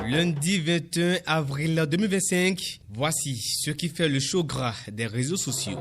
Lundi 21 avril 2025, voici ce qui fait le show gras des réseaux sociaux.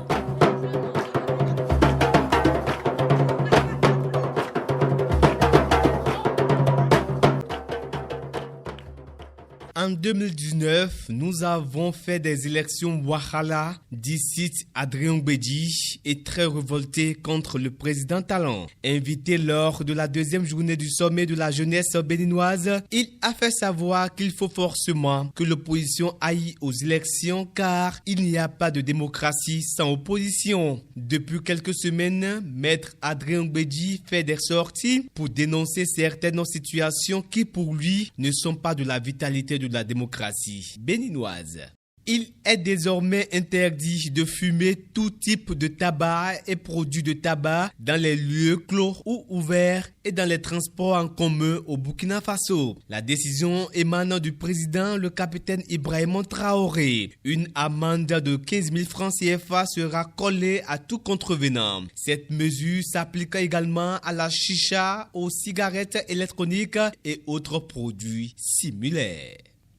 En 2019, nous avons fait des élections Wahala, d'ici Adrien Gbedji est très révolté contre le président Talon. Invité lors de la deuxième journée du sommet de la jeunesse béninoise, il a fait savoir qu'il faut forcément que l'opposition aille aux élections car il n'y a pas de démocratie sans opposition. Depuis quelques semaines, Maître Adrien Gbedji fait des sorties pour dénoncer certaines situations qui pour lui ne sont pas de la vitalité de la démocratie béninoise. Il est désormais interdit de fumer tout type de tabac et produits de tabac dans les lieux clos ou ouverts et dans les transports en commun au Burkina Faso. La décision émane du président, le capitaine Ibrahima Traoré. Une amende de 15 000 francs CFA sera collée à tout contrevenant. Cette mesure s'applique également à la chicha, aux cigarettes électroniques et autres produits similaires.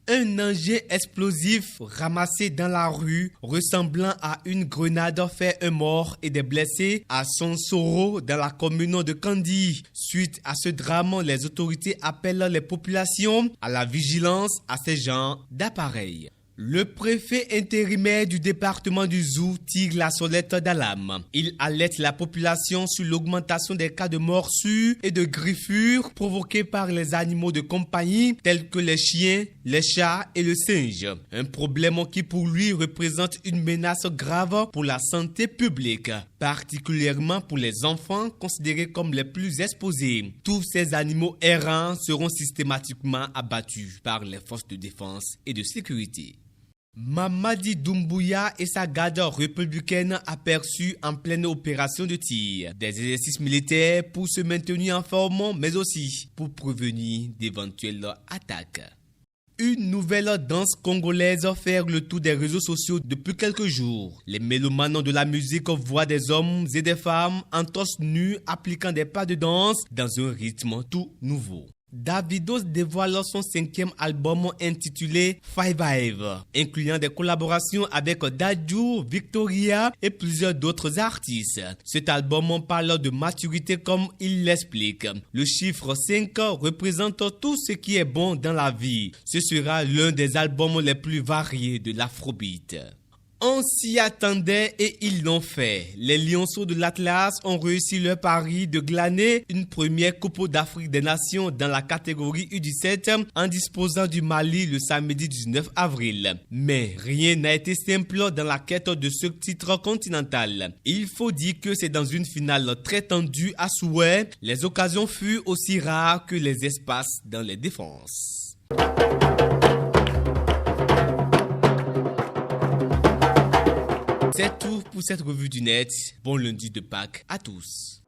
Un engin explosif ramassé dans la rue ressemblant à une grenade fait un mort et des blessés à Sonsoro dans la commune de Kandi. Suite à ce drame, les autorités appellent les populations à la vigilance à ces genres d'appareils. Le préfet intérimaire du département du Zou tire la sonnette d'alarme. Il alerte la population sur l'augmentation des cas de morsures et de griffures provoqués par les animaux de compagnie tels que les chiens, les chats et le singe. Un problème qui pour lui représente une menace grave pour la santé publique, particulièrement pour les enfants considérés comme les plus exposés. Tous ces animaux errants seront systématiquement abattus par les forces de défense et de sécurité. Mamadi Doumbouya et sa garde républicaine aperçus en pleine opération de tir. Des exercices militaires pour se maintenir en forme, mais aussi pour prévenir d'éventuelles attaques. Une nouvelle danse congolaise fait le tour des réseaux sociaux depuis quelques jours. Les mélomanes de la musique voient des hommes et des femmes en torse nu appliquant des pas de danse dans un rythme tout nouveau. Davido dévoile son 5e album intitulé Five Five, incluant des collaborations avec Dadju, Victoria et plusieurs d'autres artistes. Cet album parle de maturité comme il l'explique. Le chiffre 5 représente tout ce qui est bon dans la vie. Ce sera l'un des albums les plus variés de l'Afrobeat. On s'y attendait et ils l'ont fait. Les Lionceaux de l'Atlas ont réussi leur pari de glaner une première Coupe d'Afrique des Nations dans la catégorie U17 en disposant du Mali le samedi 19 avril. Mais rien n'a été simple dans la quête de ce titre continental. Il faut dire que c'est dans une finale très tendue à souhait. Les occasions furent aussi rares que les espaces dans les défenses. C'est tout pour cette revue du net. Bon lundi de Pâques à tous.